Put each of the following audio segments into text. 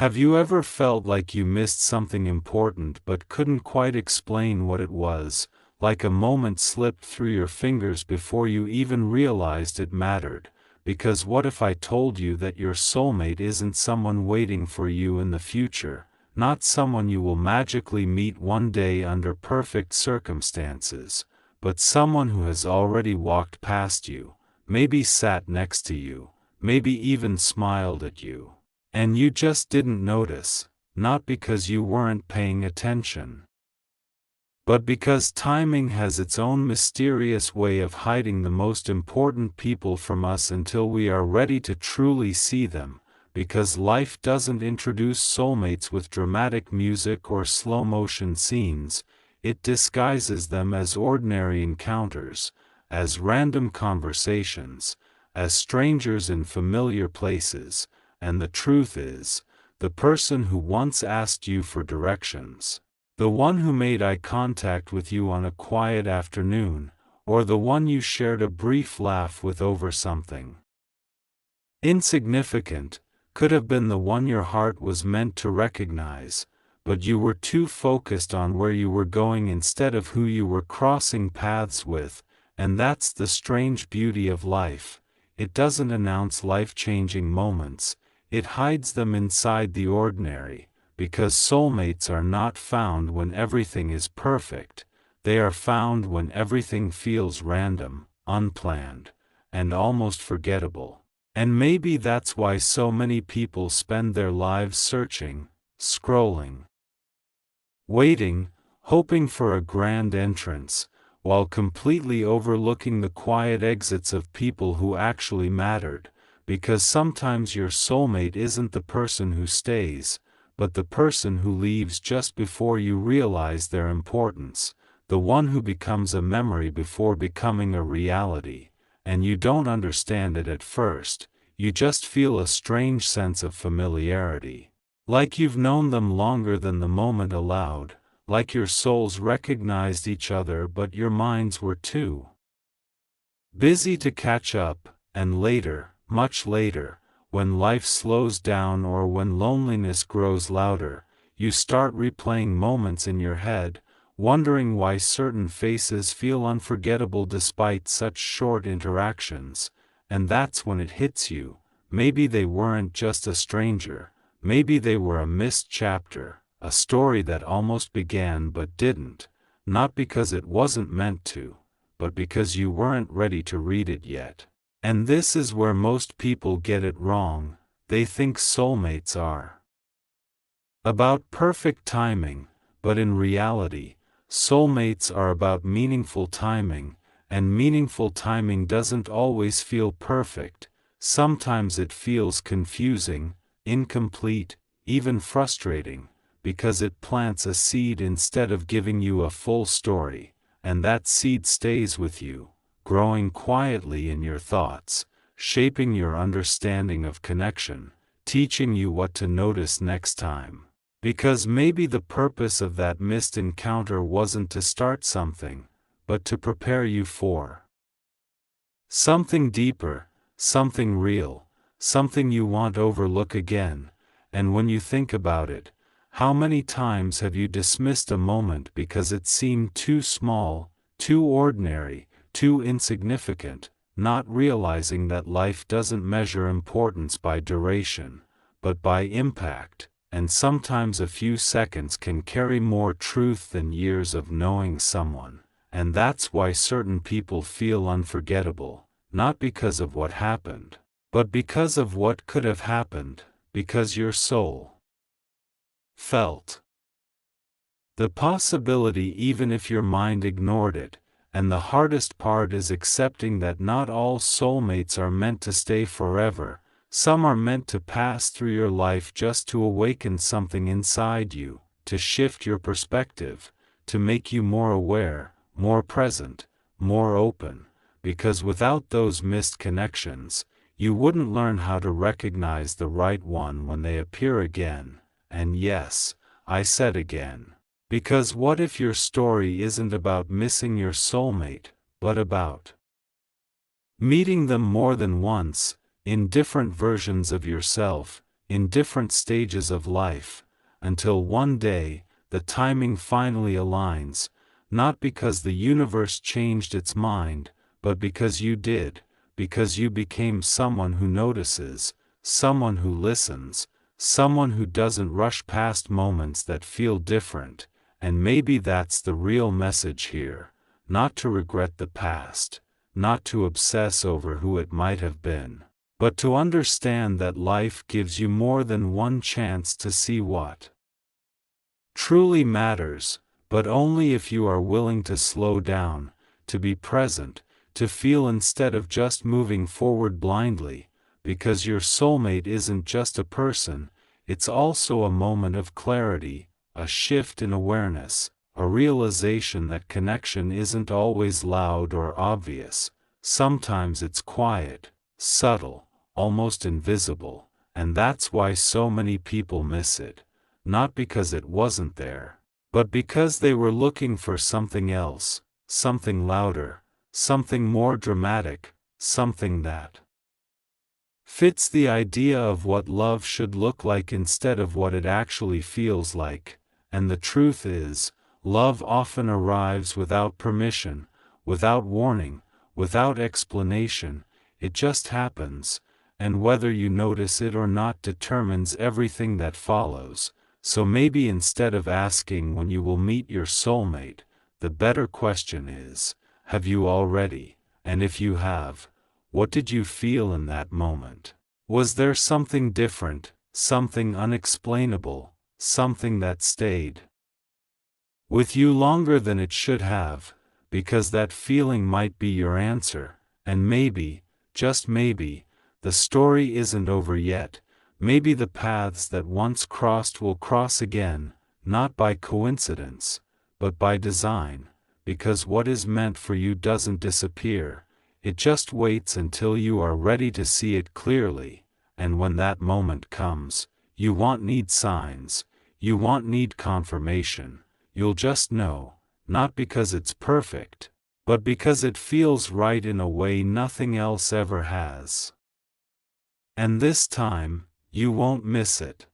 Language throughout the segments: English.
Have you ever felt like you missed something important but couldn't quite explain what it was, like a moment slipped through your fingers before you even realized it mattered? Because what if I told you that your soulmate isn't someone waiting for you in the future, not someone you will magically meet one day under perfect circumstances, but someone who has already walked past you, maybe sat next to you, maybe even smiled at you, and you just didn't notice, not because you weren't paying attention, but because timing has its own mysterious way of hiding the most important people from us until we are ready to truly see them, because life doesn't introduce soulmates with dramatic music or slow-motion scenes, it disguises them as ordinary encounters, as random conversations, as strangers in familiar places, and the truth is, the person who once asked you for directions, the one who made eye contact with you on a quiet afternoon, or the one you shared a brief laugh with over something insignificant, could have been the one your heart was meant to recognize, but you were too focused on where you were going instead of who you were crossing paths with, and that's the strange beauty of life. It doesn't announce life-changing moments, it hides them inside the ordinary, because soulmates are not found when everything is perfect, they are found when everything feels random, unplanned, and almost forgettable. And maybe that's why so many people spend their lives searching, scrolling, waiting, hoping for a grand entrance, while completely overlooking the quiet exits of people who actually mattered, because sometimes your soulmate isn't the person who stays, but the person who leaves just before you realize their importance, the one who becomes a memory before becoming a reality, and you don't understand it at first, you just feel a strange sense of familiarity. Like you've known them longer than the moment allowed, like your souls recognized each other but your minds were too busy to catch up, and later, much later, when life slows down or when loneliness grows louder, you start replaying moments in your head, wondering why certain faces feel unforgettable despite such short interactions, and that's when it hits you, maybe they weren't just a stranger, maybe they were a missed chapter, a story that almost began but didn't, not because it wasn't meant to, but because you weren't ready to read it yet. And this is where most people get it wrong. They think soulmates are about perfect timing, but in reality, soulmates are about meaningful timing, and meaningful timing doesn't always feel perfect. Sometimes it feels confusing, incomplete, even frustrating, because it plants a seed instead of giving you a full story, and that seed stays with you, growing quietly in your thoughts, shaping your understanding of connection, teaching you what to notice next time. Because maybe the purpose of that missed encounter wasn't to start something, but to prepare you for something deeper, something real, something you won't overlook again. And when you think about it, how many times have you dismissed a moment because it seemed too small, too ordinary, too insignificant, not realizing that life doesn't measure importance by duration, but by impact, and sometimes a few seconds can carry more truth than years of knowing someone, and that's why certain people feel unforgettable, not because of what happened, but because of what could have happened, because your soul felt the possibility even if your mind ignored it. And the hardest part is accepting that not all soulmates are meant to stay forever, some are meant to pass through your life just to awaken something inside you, to shift your perspective, to make you more aware, more present, more open, because without those missed connections, you wouldn't learn how to recognize the right one when they appear again, and yes, I said again. Because what if your story isn't about missing your soulmate, but about meeting them more than once, in different versions of yourself, in different stages of life, until one day, the timing finally aligns, not because the universe changed its mind, but because you did, because you became someone who notices, someone who listens, someone who doesn't rush past moments that feel different. And maybe that's the real message here, not to regret the past, not to obsess over who it might have been, but to understand that life gives you more than one chance to see what truly matters, but only if you are willing to slow down, to be present, to feel instead of just moving forward blindly, because your soulmate isn't just a person, it's also a moment of clarity, a shift in awareness, a realization that connection isn't always loud or obvious. Sometimes it's quiet, subtle, almost invisible, and that's why so many people miss it, not because it wasn't there, but because they were looking for something else, something louder, something more dramatic, something that fits the idea of what love should look like instead of what it actually feels like. And the truth is, love often arrives without permission, without warning, without explanation. It just happens, and whether you notice it or not determines everything that follows. So maybe instead of asking when you will meet your soulmate, the better question is, have you already? And if you have, what did you feel in that moment? Was there something different, something unexplainable, something that stayed with you longer than it should have? Because that feeling might be your answer, and maybe, just maybe, the story isn't over yet. Maybe the paths that once crossed will cross again, not by coincidence, but by design, because what is meant for you doesn't disappear. It just waits until you are ready to see it clearly, and when that moment comes, you won't need signs, you won't need confirmation, you'll just know, not because it's perfect, but because it feels right in a way nothing else ever has. And this time, you won't miss it.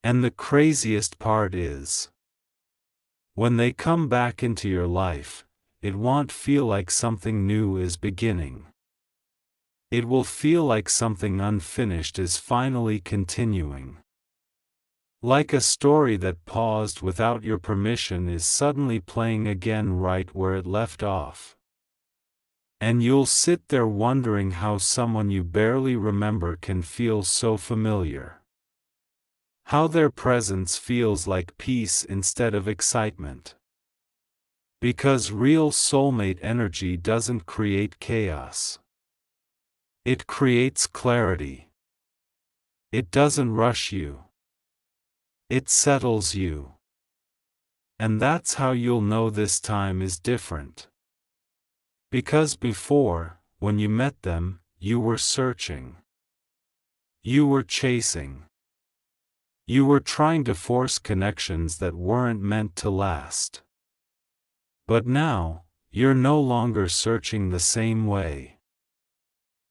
And the craziest part is, when they come back into your life, it won't feel like something new is beginning. It will feel like something unfinished is finally continuing. Like a story that paused without your permission is suddenly playing again right where it left off. And you'll sit there wondering how someone you barely remember can feel so familiar. How their presence feels like peace instead of excitement. Because real soulmate energy doesn't create chaos. It creates clarity. It doesn't rush you. It settles you. And that's how you'll know this time is different. Because before, when you met them, you were searching. You were chasing. You were trying to force connections that weren't meant to last. But now, you're no longer searching the same way.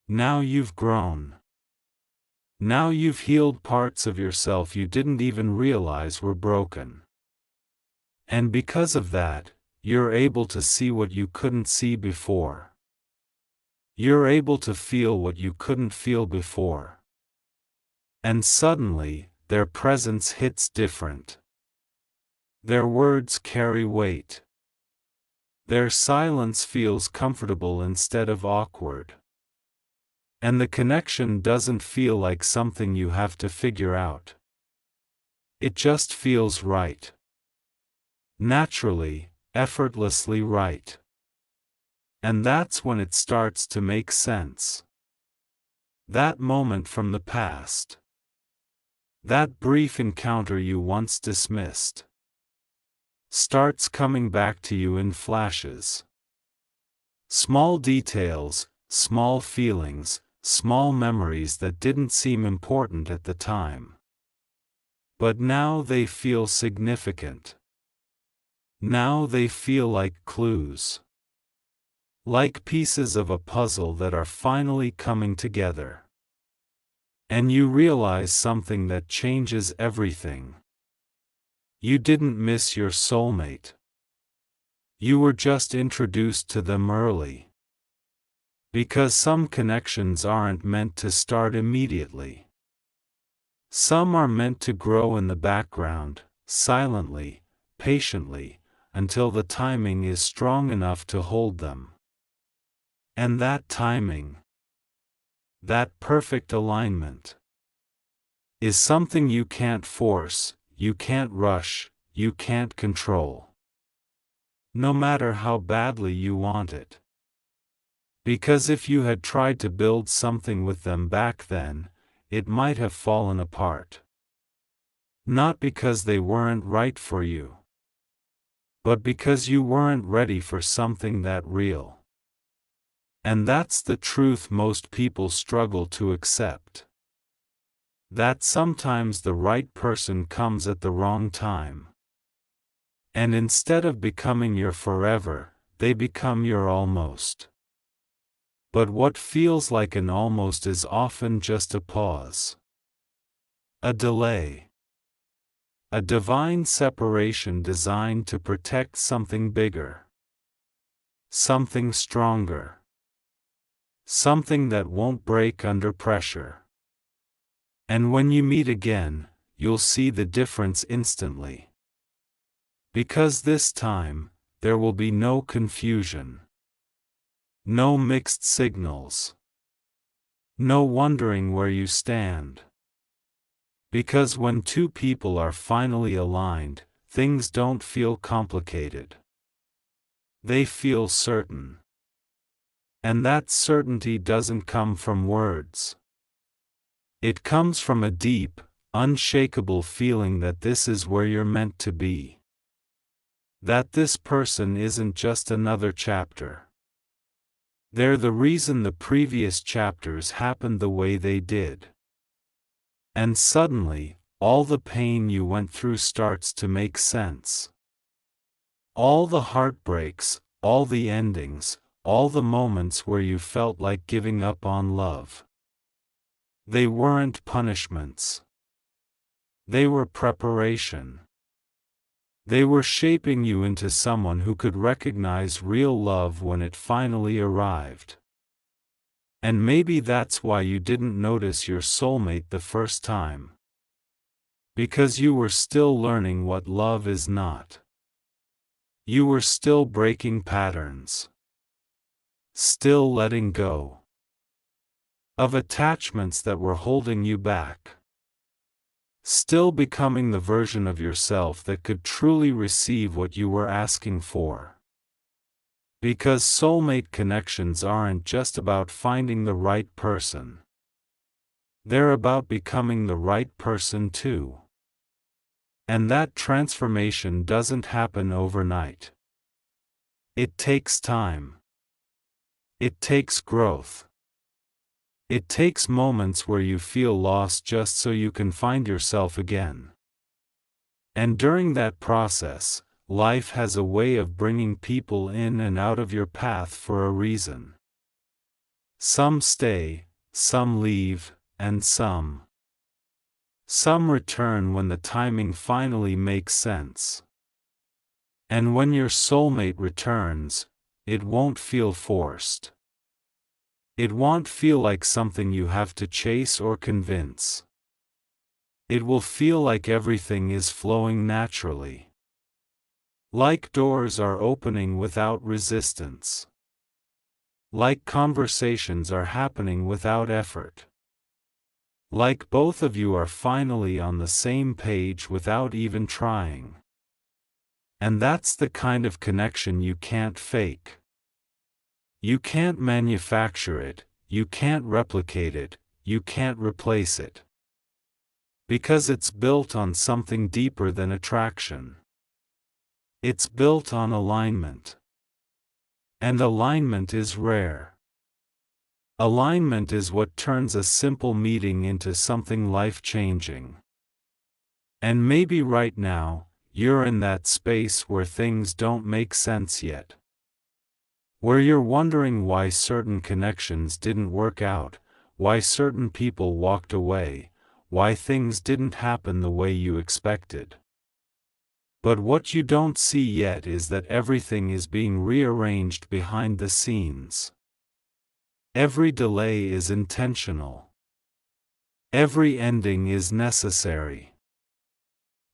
Now you've grown. Now you've healed parts of yourself you didn't even realize were broken. And because of that, you're able to see what you couldn't see before. You're able to feel what you couldn't feel before. And suddenly, their presence hits different. Their words carry weight. Their silence feels comfortable instead of awkward. And the connection doesn't feel like something you have to figure out. It just feels right. Naturally, effortlessly right. And that's when it starts to make sense. That moment from the past. That brief encounter you once dismissed. Starts coming back to you in flashes. Small details, small feelings, small memories that didn't seem important at the time. But now they feel significant. Now they feel like clues. Like pieces of a puzzle that are finally coming together. And you realize something that changes everything. You didn't miss your soulmate. You were just introduced to them early. Because some connections aren't meant to start immediately. Some are meant to grow in the background, silently, patiently, until the timing is strong enough to hold them. And that timing, that perfect alignment, is something you can't force, you can't rush, you can't control. No matter how badly you want it. Because if you had tried to build something with them back then, it might have fallen apart. Not because they weren't right for you, but because you weren't ready for something that real. And that's the truth most people struggle to accept. That sometimes the right person comes at the wrong time. And instead of becoming your forever, they become your almost. But what feels like an almost is often just a pause. A delay. A divine separation designed to protect something bigger. Something stronger. Something that won't break under pressure. And when you meet again, you'll see the difference instantly. Because this time, there will be no confusion. No mixed signals. No wondering where you stand. Because when two people are finally aligned, things don't feel complicated. They feel certain. And that certainty doesn't come from words. It comes from a deep, unshakable feeling that this is where you're meant to be. That this person isn't just another chapter. They're the reason the previous chapters happened the way they did. And suddenly, all the pain you went through starts to make sense. All the heartbreaks, all the endings, all the moments where you felt like giving up on love. They weren't punishments. They were preparation. They were shaping you into someone who could recognize real love when it finally arrived. And maybe that's why you didn't notice your soulmate the first time. Because you were still learning what love is not. You were still breaking patterns. Still letting go of attachments that were holding you back. Still becoming the version of yourself that could truly receive what you were asking for. Because soulmate connections aren't just about finding the right person. They're about becoming the right person too. And that transformation doesn't happen overnight. It takes time. It takes growth. It takes moments where you feel lost just so you can find yourself again. And during that process, life has a way of bringing people in and out of your path for a reason. Some stay, some leave, and some return when the timing finally makes sense. And when your soulmate returns, it won't feel forced. It won't feel like something you have to chase or convince. It will feel like everything is flowing naturally. Like doors are opening without resistance. Like conversations are happening without effort. Like both of you are finally on the same page without even trying. And that's the kind of connection you can't fake. You can't manufacture it, you can't replicate it, you can't replace it. Because it's built on something deeper than attraction. It's built on alignment. And alignment is rare. Alignment is what turns a simple meeting into something life-changing. And maybe right now, you're in that space where things don't make sense yet. Where you're wondering why certain connections didn't work out, why certain people walked away, why things didn't happen the way you expected. But what you don't see yet is that everything is being rearranged behind the scenes. Every delay is intentional. Every ending is necessary.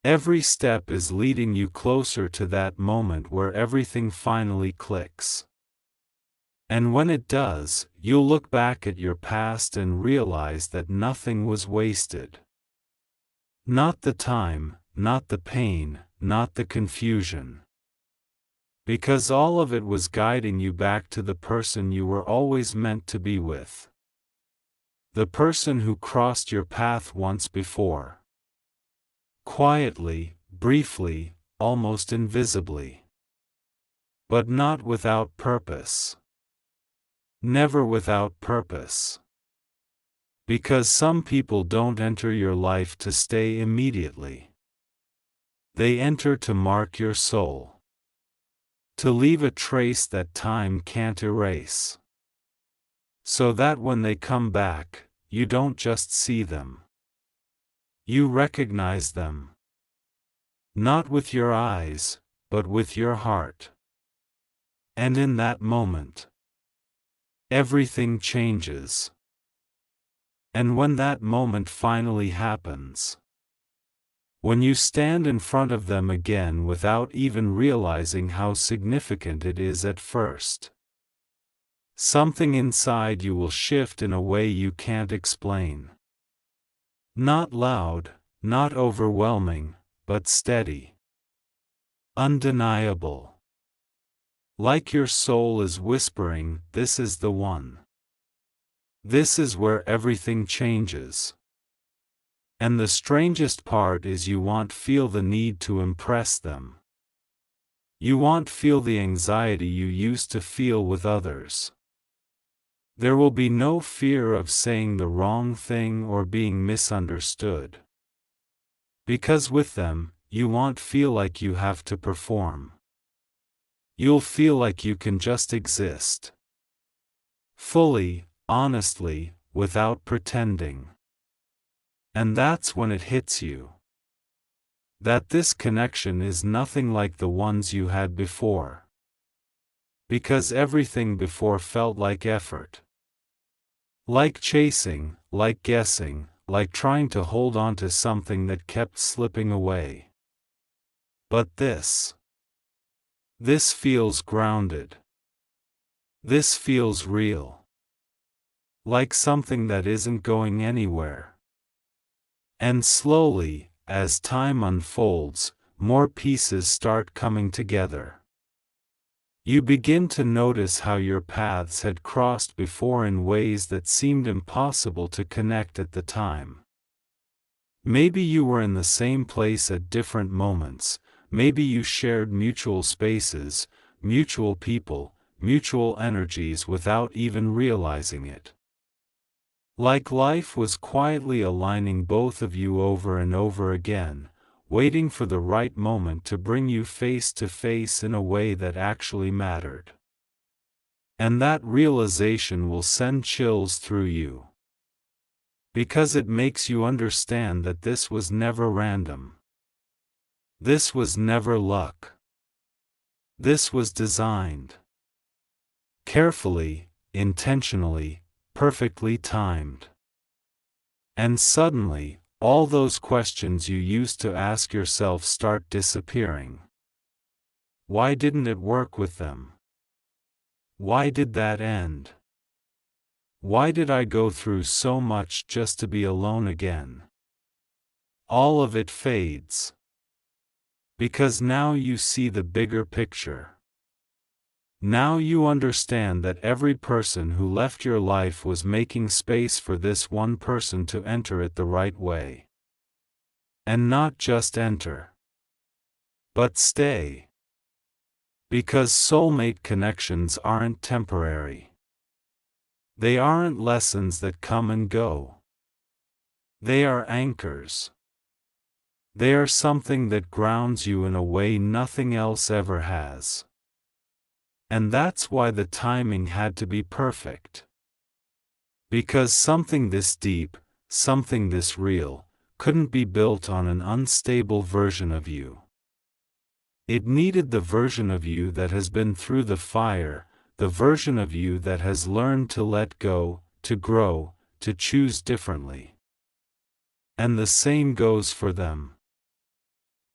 Every step is leading you closer to that moment where everything finally clicks. And when it does, you'll look back at your past and realize that nothing was wasted. Not the time, not the pain, not the confusion. Because all of it was guiding you back to the person you were always meant to be with. The person who crossed your path once before. Quietly, briefly, almost invisibly. But not without purpose. Never without purpose. Because some people don't enter your life to stay immediately. They enter to mark your soul. To leave a trace that time can't erase. So that when they come back, you don't just see them. You recognize them. Not with your eyes, but with your heart. And in that moment, everything changes. And when that moment finally happens, when you stand in front of them again without even realizing how significant it is at first, something inside you will shift in a way you can't explain. Not loud, not overwhelming, but steady. Undeniable. Like your soul is whispering, "This is the one. This is where everything changes." And the strangest part is you won't feel the need to impress them. You won't feel the anxiety you used to feel with others. There will be no fear of saying the wrong thing or being misunderstood. Because with them, you won't feel like you have to perform. You'll feel like you can just exist. Fully, honestly, without pretending. And that's when it hits you. That this connection is nothing like the ones you had before. Because everything before felt like effort. Like chasing, like guessing, like trying to hold on to something that kept slipping away. But this feels grounded. This feels real. Like something that isn't going anywhere. And slowly, as time unfolds, more pieces start coming together. You begin to notice how your paths had crossed before in ways that seemed impossible to connect at the time. Maybe you were in the same place at different moments, maybe you shared mutual spaces, mutual people, mutual energies without even realizing it. Like life was quietly aligning both of you over and over again, waiting for the right moment to bring you face to face in a way that actually mattered. And that realization will send chills through you. Because it makes you understand that this was never random. This was never luck. This was designed. Carefully, intentionally, perfectly timed. And suddenly, all those questions you used to ask yourself start disappearing. Why didn't it work with them? Why did that end? Why did I go through so much just to be alone again? All of it fades. Because now you see the bigger picture. Now you understand that every person who left your life was making space for this one person to enter it the right way. And not just enter, but stay. Because soulmate connections aren't temporary. They aren't lessons that come and go. They are anchors. They are something that grounds you in a way nothing else ever has. And that's why the timing had to be perfect. Because something this deep, something this real, couldn't be built on an unstable version of you. It needed the version of you that has been through the fire, the version of you that has learned to let go, to grow, to choose differently. And the same goes for them.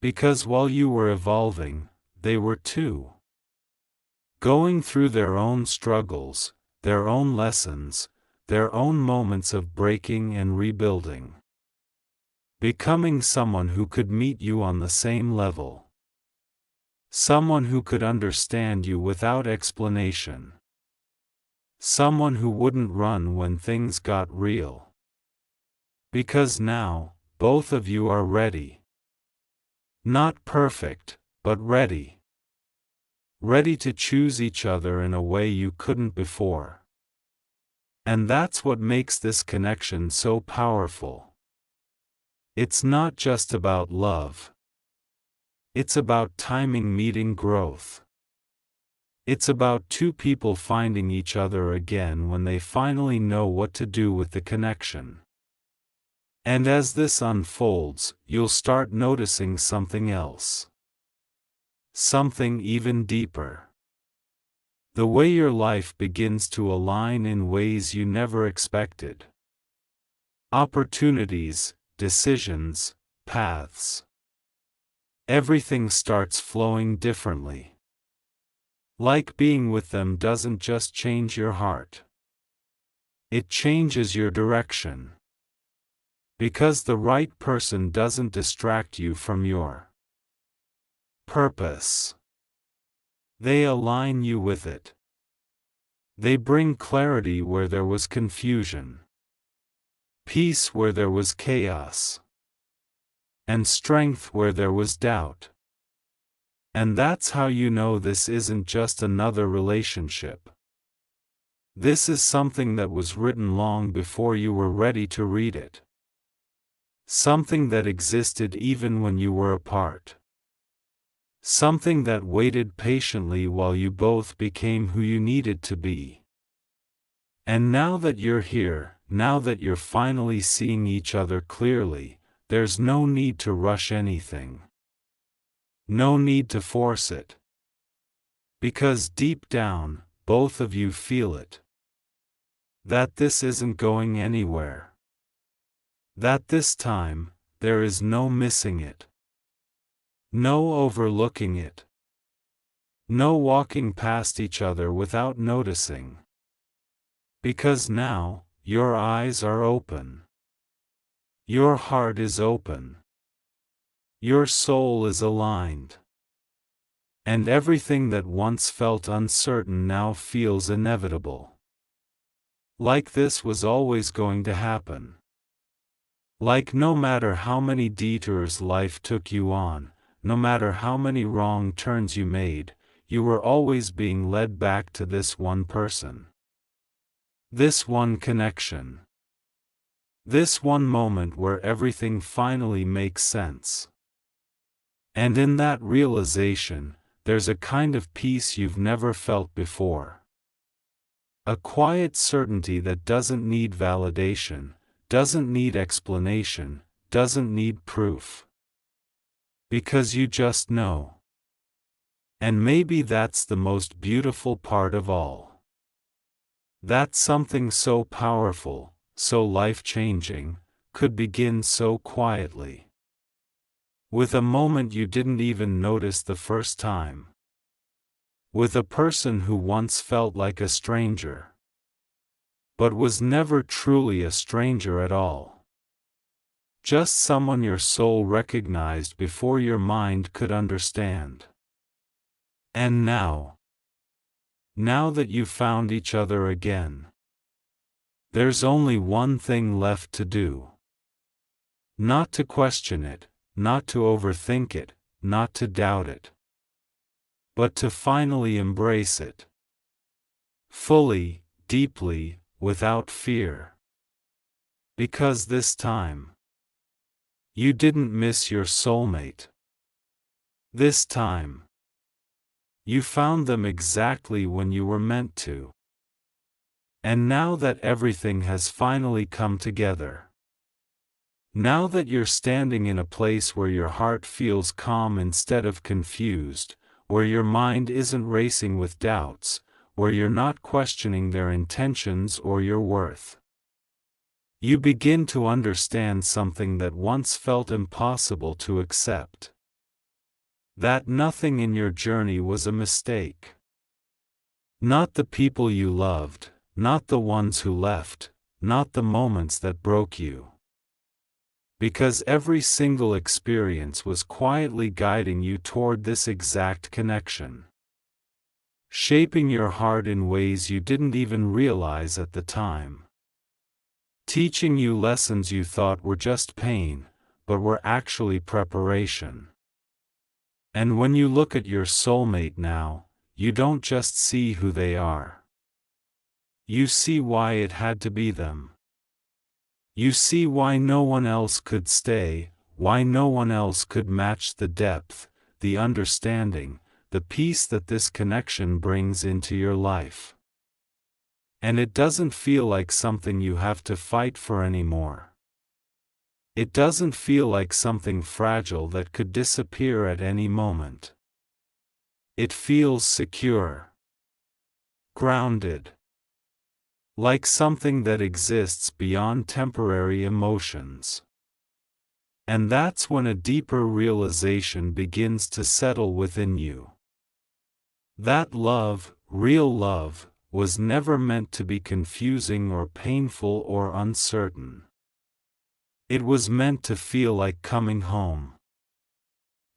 Because while you were evolving, they were too. Going through their own struggles, their own lessons, their own moments of breaking and rebuilding. Becoming someone who could meet you on the same level. Someone who could understand you without explanation. Someone who wouldn't run when things got real. Because now, both of you are ready. Not perfect, but ready. Ready to choose each other in a way you couldn't before. And that's what makes this connection so powerful. It's not just about love. It's about timing meeting growth. It's about two people finding each other again when they finally know what to do with the connection. And as this unfolds, you'll start noticing something else. Something even deeper. The way your life begins to align in ways you never expected. Opportunities, decisions, paths. Everything starts flowing differently. Like being with them doesn't just change your heart. It changes your direction. Because the right person doesn't distract you from your purpose. They align you with it. They bring clarity where there was confusion. Peace where there was chaos. And strength where there was doubt. And that's how you know this isn't just another relationship. This is something that was written long before you were ready to read it. Something that existed even when you were apart. Something that waited patiently while you both became who you needed to be. And now that you're here, now that you're finally seeing each other clearly, there's no need to rush anything. No need to force it. Because deep down, both of you feel it. That this isn't going anywhere. That this time, there is no missing it. No overlooking it. No walking past each other without noticing. Because now, your eyes are open. Your heart is open. Your soul is aligned. And everything that once felt uncertain now feels inevitable. Like this was always going to happen. Like no matter how many detours life took you on, no matter how many wrong turns you made, you were always being led back to this one person. This one connection. This one moment where everything finally makes sense. And in that realization, there's a kind of peace you've never felt before. A quiet certainty that doesn't need validation, doesn't need explanation, doesn't need proof. Because you just know. And maybe that's the most beautiful part of all. That something so powerful, so life-changing, could begin so quietly. With a moment you didn't even notice the first time. With a person who once felt like a stranger. But was never truly a stranger at all. Just someone your soul recognized before your mind could understand. And now that you found each other again, there's only one thing left to do. Not to question it, not to overthink it, not to doubt it. But to finally embrace it. Fully, deeply, without fear. Because this time, you didn't miss your soulmate. This time, you found them exactly when you were meant to. And now that everything has finally come together, now that you're standing in a place where your heart feels calm instead of confused, where your mind isn't racing with doubts, where you're not questioning their intentions or your worth, you begin to understand something that once felt impossible to accept. That nothing in your journey was a mistake. Not the people you loved, not the ones who left, not the moments that broke you. Because every single experience was quietly guiding you toward this exact connection. Shaping your heart in ways you didn't even realize at the time. Teaching you lessons you thought were just pain, but were actually preparation. And when you look at your soulmate now, you don't just see who they are. You see why it had to be them. You see why no one else could stay, why no one else could match the depth, the understanding, the peace that this connection brings into your life. And it doesn't feel like something you have to fight for anymore. It doesn't feel like something fragile that could disappear at any moment. It feels secure, grounded, like something that exists beyond temporary emotions. And that's when a deeper realization begins to settle within you. That love, real love, was never meant to be confusing or painful or uncertain. It was meant to feel like coming home.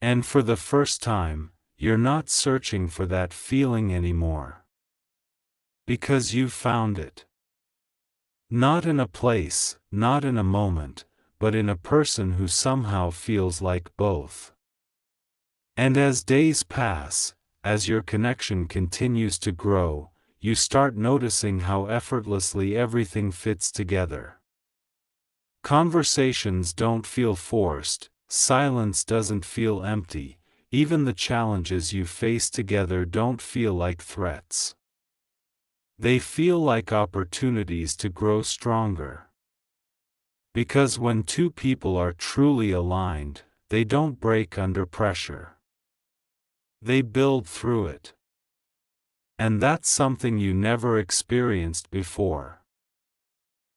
And for the first time, you're not searching for that feeling anymore. Because you've found it. Not in a place, not in a moment, but in a person who somehow feels like both. And as days pass, as your connection continues to grow, you start noticing how effortlessly everything fits together. Conversations don't feel forced, silence doesn't feel empty, even the challenges you face together don't feel like threats. They feel like opportunities to grow stronger. Because when two people are truly aligned, they don't break under pressure. They build through it. And that's something you never experienced before.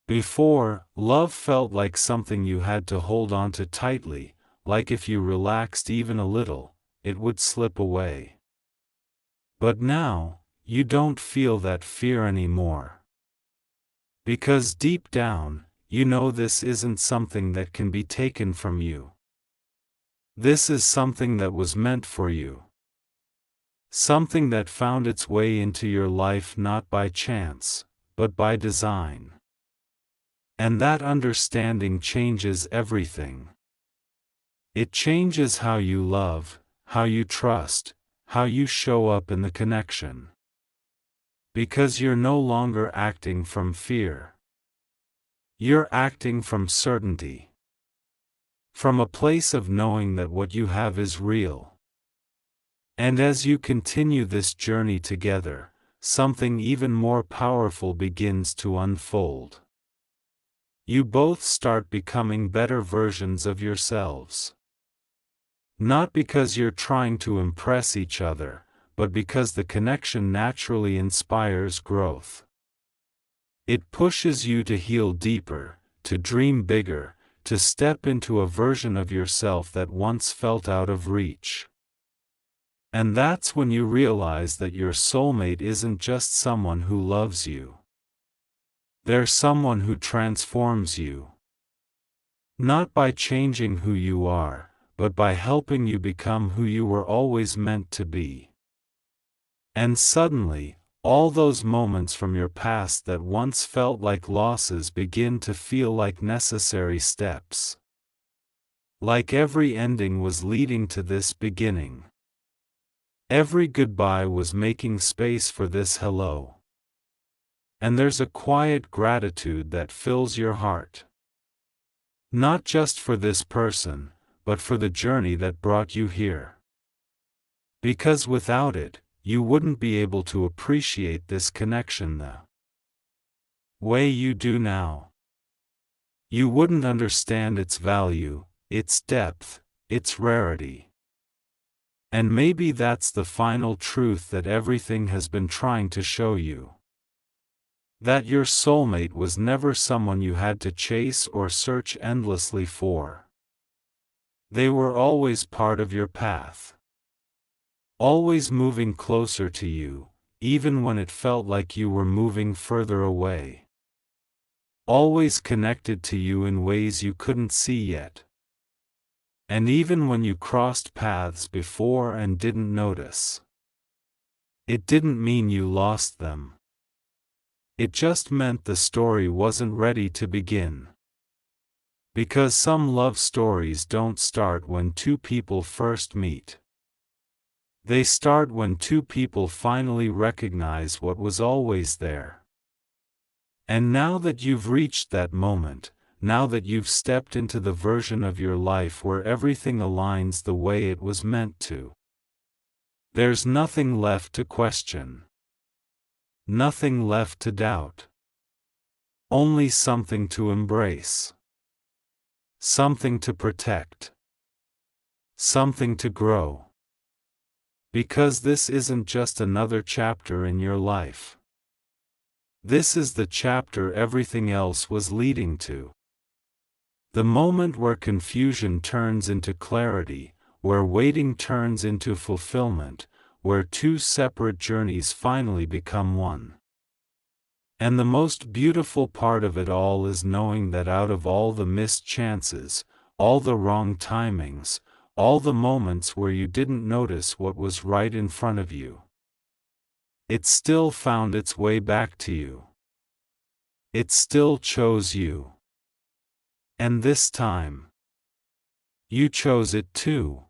Before, love felt like something you had to hold on to tightly, like if you relaxed even a little, it would slip away. But now, you don't feel that fear anymore. Because deep down, you know this isn't something that can be taken from you. This is something that was meant for you. Something that found its way into your life not by chance, but by design. And that understanding changes everything. It changes how you love, how you trust, how you show up in the connection. Because you're no longer acting from fear. You're acting from certainty. From a place of knowing that what you have is real. And as you continue this journey together, something even more powerful begins to unfold. You both start becoming better versions of yourselves. Not because you're trying to impress each other, but because the connection naturally inspires growth. It pushes you to heal deeper, to dream bigger, to step into a version of yourself that once felt out of reach. And that's when you realize that your soulmate isn't just someone who loves you. They're someone who transforms you. Not by changing who you are, but by helping you become who you were always meant to be. And suddenly, all those moments from your past that once felt like losses begin to feel like necessary steps. Like every ending was leading to this beginning. Every goodbye was making space for this hello. And there's a quiet gratitude that fills your heart. Not just for this person, but for the journey that brought you here. Because without it, you wouldn't be able to appreciate this connection now. way you do now. You wouldn't understand its value, its depth, its rarity. And maybe that's the final truth that everything has been trying to show you. That your soulmate was never someone you had to chase or search endlessly for. They were always part of your path. Always moving closer to you, even when it felt like you were moving further away. Always connected to you in ways you couldn't see yet. And even when you crossed paths before and didn't notice. It didn't mean you lost them. It just meant the story wasn't ready to begin. Because some love stories don't start when two people first meet. They start when two people finally recognize what was always there. And now that you've reached that moment, now that you've stepped into the version of your life where everything aligns the way it was meant to, there's nothing left to question. Nothing left to doubt. Only something to embrace. Something to protect. Something to grow. Because this isn't just another chapter in your life. This is the chapter everything else was leading to. The moment where confusion turns into clarity, where waiting turns into fulfillment, where two separate journeys finally become one. And the most beautiful part of it all is knowing that out of all the missed chances, all the wrong timings, all the moments where you didn't notice what was right in front of you, it still found its way back to you. It still chose you. And this time, you chose it too.